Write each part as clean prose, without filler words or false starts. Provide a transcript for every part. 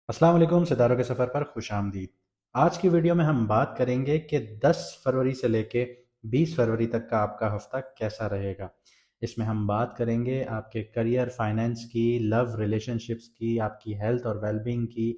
अस्सलाम वालेकुम, सितारों के सफ़र पर खुश आमदीद। आज की वीडियो में हम बात करेंगे कि 10 फरवरी से लेके 20 फरवरी तक का आपका हफ्ता कैसा रहेगा। इसमें हम बात करेंगे आपके करियर, फाइनेंस की, लव रिलेशनशिप्स की, आपकी हेल्थ और वेलबींग की,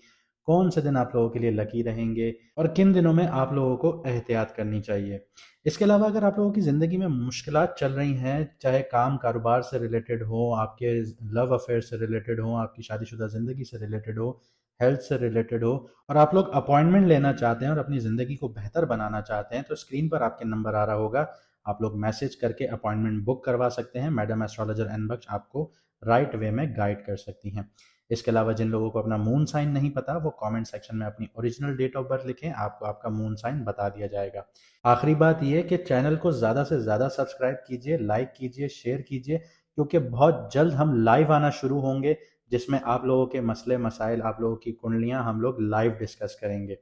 कौन से दिन आप लोगों के लिए लकी रहेंगे और किन दिनों में आप लोगों को एहतियात करनी चाहिए। इसके अलावा अगर आप लोगों की ज़िंदगी में मुश्किलात चल रही हैं, चाहे काम कारोबार से रिलेटेड हो, आपके लव अफेयर से रिलेटेड हो, आपकी शादीशुदा ज़िंदगी से रिलेटेड हो, हेल्थ से रिलेटेड हो और आप लोग अपॉइंटमेंट लेना चाहते हैं और अपनी ज़िंदगी को बेहतर बनाना चाहते हैं, तो स्क्रीन पर आपके नंबर आ रहा होगा। आप लोग मैसेज करके अपॉइंटमेंट बुक करवा सकते हैं। मैडम एस्ट्रोलॉजर एन बख्श आपको राइट वे में गाइड कर सकती हैं। इसके अलावा जिन लोगों को अपना मून साइन नहीं पता, वो कमेंट सेक्शन में अपनी ओरिजिनल डेट ऑफ बर्थ लिखें, आपको आपका मून साइन बता दिया जाएगा। आखिरी बात यह कि चैनल को ज़्यादा से ज़्यादा सब्सक्राइब कीजिए, लाइक कीजिए, शेयर कीजिए, क्योंकि बहुत जल्द हम लाइव आना शुरू होंगे जिसमें आप लोगों के मसले मसाइल, आप लोगों की कुंडलियां हम लोग लाइव डिस्कस करेंगे।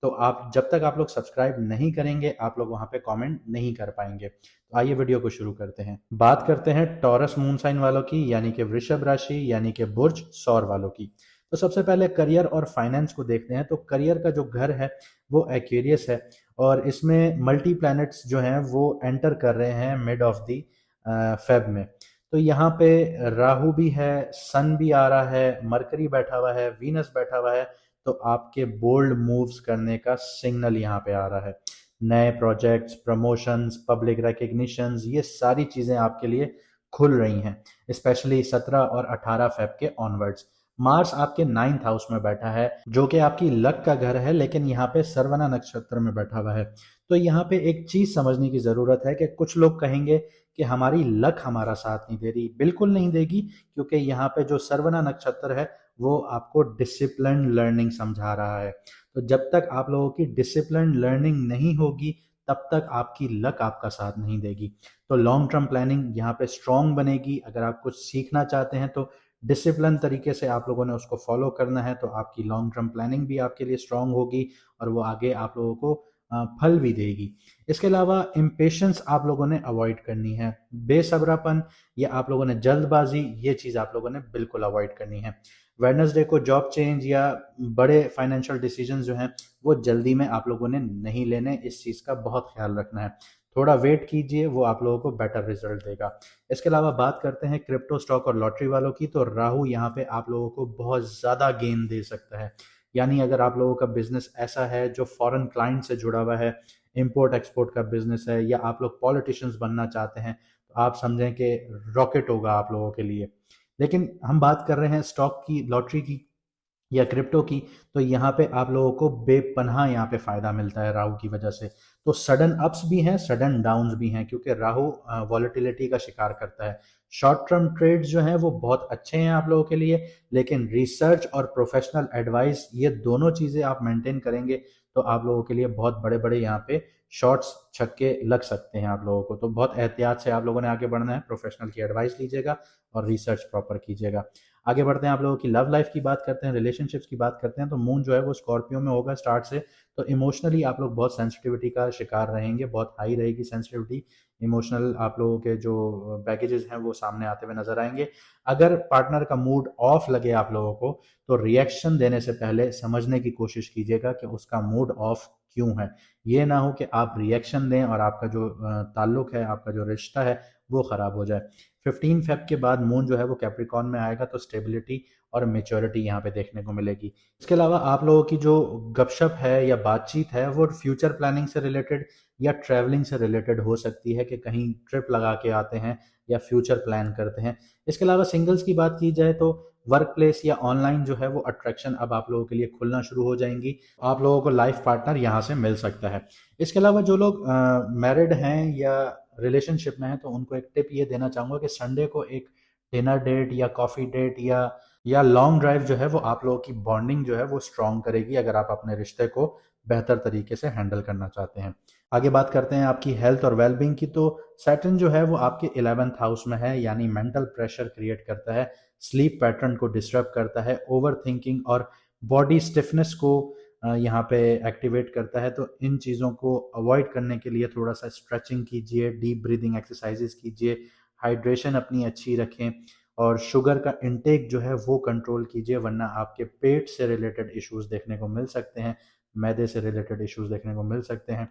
तो आप जब तक आप लोग सब्सक्राइब नहीं करेंगे, आप लोग वहां पे कमेंट नहीं कर पाएंगे। तो आइए वीडियो को शुरू करते हैं। बात करते हैं टॉरस मून साइन वालों की, यानी कि वृषभ राशि, यानी कि बुर्ज सौर वालों की। तो सबसे पहले करियर और फाइनेंस को देखते हैं। तो करियर का जो घर है वो एक्वेरियस है और इसमें मल्टी प्लैनेट्स जो हैं वो एंटर कर रहे हैं मिड ऑफ दी फेब में। तो यहाँ पे राहु भी है, सन भी आ रहा है, मरकरी बैठा हुआ है, वीनस बैठा हुआ है। तो आपके बोल्ड मूव्स करने का सिग्नल यहाँ पे आ रहा है। नए प्रोजेक्ट्स, प्रमोशंस, पब्लिक रिकग्निशंस, ये सारी चीजें आपके लिए खुल रही हैं, स्पेशली 17 और 18 फेब के ऑनवर्ड्स। मार्स आपके 9th हाउस में बैठा है, जो कि आपकी लक का घर है, लेकिन यहाँ पे सरवना नक्षत्र में बैठा हुआ है। तो यहाँ पे एक चीज समझने की जरूरत है कि कुछ लोग कहेंगे कि हमारी लक हमारा साथ नहीं दे रही। बिल्कुल नहीं देगी, क्योंकि यहाँ पे जो सरवना नक्षत्र है वो आपको डिसिप्लिन लर्निंग समझा रहा है। तो जब तक आप लोगों की डिसिप्लिन लर्निंग नहीं होगी, तब तक आपकी लक आपका साथ नहीं देगी। तो लॉन्ग टर्म प्लानिंग यहाँ पे स्ट्रांग बनेगी। अगर आप कुछ सीखना चाहते हैं तो डिसिप्लिन तरीके से आप लोगों ने उसको फॉलो करना है, तो आपकी लॉन्ग टर्म प्लानिंग भी आपके लिए स्ट्रांग होगी और वो आगे आप लोगों को फल भी देगी। इसके अलावा इम्पेशंस आप लोगों ने अवॉइड करनी है। बेसब्रापन या आप लोगों ने जल्दबाजी, ये चीज़ आप लोगों ने बिल्कुल अवॉइड करनी है। वेडनेसडे को जॉब चेंज या बड़े फाइनेंशियल डिसीजन जो हैं वो जल्दी में आप लोगों ने नहीं लेने, इस चीज़ का बहुत ख्याल रखना है। थोड़ा वेट कीजिए, वो आप लोगों को बेटर रिजल्ट देगा। इसके अलावा बात करते हैं क्रिप्टो, स्टॉक और लॉटरी वालों की। तो राहु यहाँ पे आप लोगों को बहुत ज़्यादा गेन दे सकता है। यानी अगर आप लोगों का बिजनेस ऐसा है जो फॉरेन क्लाइंट से जुड़ा हुआ है, इंपोर्ट एक्सपोर्ट का बिजनेस है, या आप लोग पॉलिटिशियंस बनना चाहते हैं, तो आप समझें कि रॉकेट होगा आप लोगों के लिए। लेकिन हम बात कर रहे हैं स्टॉक की, लॉटरी की या क्रिप्टो की। तो यहाँ पे आप लोगों को बेपनाह यहाँ पे फायदा मिलता है राहु की वजह से। तो सडन अप्स भी हैं, सडन डाउन्स भी हैं, क्योंकि राहु वॉलेटिलिटी का शिकार करता है। शॉर्ट टर्म ट्रेड्स जो हैं वो बहुत अच्छे हैं आप लोगों के लिए, लेकिन रिसर्च और प्रोफेशनल एडवाइस, ये दोनों चीजें आप मेंटेन करेंगे तो आप लोगों के लिए बहुत बड़े बड़े यहाँ पे शॉर्ट्स, छक्के लग सकते हैं आप लोगों को। तो बहुत एहतियात से आप लोगों ने आगे बढ़ना है, प्रोफेशनल की एडवाइस लीजिएगा और रिसर्च प्रॉपर कीजिएगा। आगे बढ़ते हैं, आप लोगों की लव लाइफ की बात करते हैं, रिलेशनशिप्स की बात करते हैं। तो मून जो है वो स्कॉर्पियो में होगा स्टार्ट से। तो इमोशनली आप लोग बहुत सेंसिटिविटी का शिकार रहेंगे, बहुत हाई रहेगी सेंसिटिविटी। इमोशनल आप लोगों के जो बैगेजेस हैं वो सामने आते हुए नजर आएंगे। अगर पार्टनर का मूड ऑफ लगे आप लोगों को, तो रिएक्शन देने से पहले समझने की कोशिश कीजिएगा कि उसका मूड ऑफ क्यों है। ये ना हो कि आप रिएक्शन दें और आपका जो ताल्लुक है, आपका जो रिश्ता है, वो खराब हो जाए। 15 फेब के बाद मून जो है वो कैप्रिकॉन में आएगा, तो स्टेबिलिटी और मेच्योरिटी यहाँ पे देखने को मिलेगी। इसके अलावा आप लोगों की जो गपशप है या बातचीत है वो फ्यूचर प्लानिंग से रिलेटेड या ट्रैवलिंग से रिलेटेड हो सकती है, कि कहीं ट्रिप लगा के आते हैं या फ्यूचर प्लान करते हैं। इसके अलावा सिंगल्स की बात की जाए तो वर्क प्लेस या ऑनलाइन जो है वो अट्रैक्शन अब आप लोगों के लिए खुलना शुरू हो जाएंगी। आप लोगों को लाइफ पार्टनर यहाँ से मिल सकता है। इसके अलावा जो लोग मैरिड हैं या रिलेशनशिप में हैं, तो उनको एक टिप ये देना चाहूंगा कि संडे को एक डिनर डेट या कॉफी डेट या लॉन्ग ड्राइव जो है वो आप लोगों की बॉन्डिंग जो है वो स्ट्रांग करेगी, अगर आप अपने रिश्ते को बेहतर तरीके से हैंडल करना चाहते हैं। आगे बात करते हैं आपकी हेल्थ और वेलबींग की। तो सैटर्न जो है वो आपके 11th हाउस में है, यानी मेंटल प्रेशर क्रिएट करता है, स्लीप पैटर्न को डिस्टर्ब करता है, ओवर थिंकिंग और बॉडी स्टिफनेस को यहाँ पे एक्टिवेट करता है। तो इन चीज़ों को अवॉइड करने के लिए थोड़ा सा स्ट्रेचिंग कीजिए, डीप ब्रीदिंग एक्सरसाइजेस कीजिए, हाइड्रेशन अपनी अच्छी रखें और शुगर का इंटेक जो है वो कंट्रोल कीजिए, वरना आपके पेट से रिलेटेड इश्यूज़ देखने को मिल सकते हैं, मैदे से रिलेटेड इश्यूज़ देखने को मिल सकते हैं।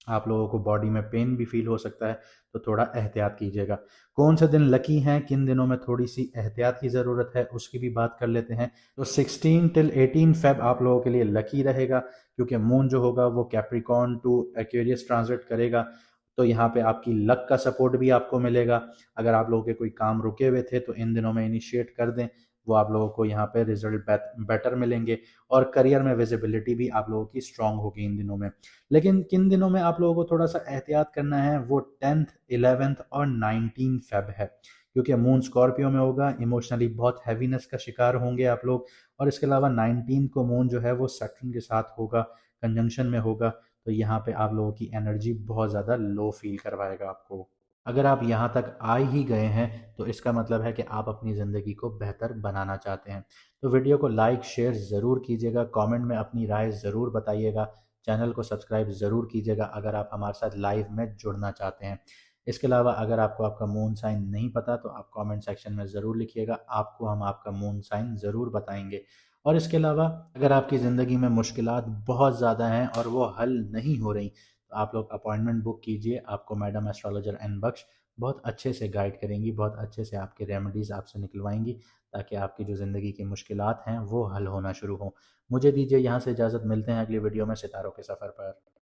आप लोगों को बॉडी में पेन भी फील हो सकता है, तो थोड़ा एहतियात कीजिएगा। कौन से दिन लकी हैं, किन दिनों में थोड़ी सी एहतियात की ज़रूरत है, उसकी भी बात कर लेते हैं। तो 16 टिल 18 फेब आप लोगों के लिए लकी रहेगा, क्योंकि मून जो होगा वो कैप्रिकॉर्न टू एक्वेरियस ट्रांजिट करेगा। तो यहाँ पे आपकी लक का सपोर्ट भी आपको मिलेगा। अगर आप लोगों के कोई काम रुके हुए थे तो इन दिनों में इनिशिएट कर दें, वो आप लोगों को यहाँ पे रिजल्ट बेटर मिलेंगे। और करियर में विजिबिलिटी भी आप लोगों की स्ट्रांग होगी इन दिनों में। लेकिन किन दिनों में आप लोगों को थोड़ा सा एहतियात करना है, वो 10th 11th और 19 फेब है, क्योंकि मून स्कॉर्पियो में होगा। इमोशनली बहुत हैवीनेस का शिकार होंगे आप लोग। और इसके अलावा 19 को मून जो है वो सैटर्न के साथ होगा, कंजंक्शन में होगा। तो यहाँ पे आप लोगों की एनर्जी बहुत ज़्यादा लो फील करवाएगा आपको। अगर आप यहाँ तक आ ही गए हैं तो इसका मतलब है कि आप अपनी ज़िंदगी को बेहतर बनाना चाहते हैं। तो वीडियो को लाइक शेयर ज़रूर कीजिएगा, कमेंट में अपनी राय ज़रूर बताइएगा, चैनल को सब्सक्राइब ज़रूर कीजिएगा अगर आप हमारे साथ लाइव में जुड़ना चाहते हैं। इसके अलावा अगर आपको आपका मून साइन नहीं पता तो आप कमेंट सेक्शन में ज़रूर लिखिएगा, आपको हम आपका मून साइन ज़रूर बताएंगे। और इसके अलावा अगर आपकी ज़िंदगी में मुश्किलात बहुत ज़्यादा हैं और वो हल नहीं हो रही, तो आप लोग अपॉइंटमेंट बुक कीजिए। आपको मैडम एस्ट्रोलॉजर एन बख्श बहुत अच्छे से गाइड करेंगी, बहुत अच्छे से आपके रेमेडीज़ आपसे निकलवाएंगी, ताकि आपकी जो ज़िंदगी की मुश्किलात हैं वो हल होना शुरू हों। मुझे दीजिए यहाँ से इजाज़त, मिलते हैं अगली वीडियो में सितारों के सफ़र पर।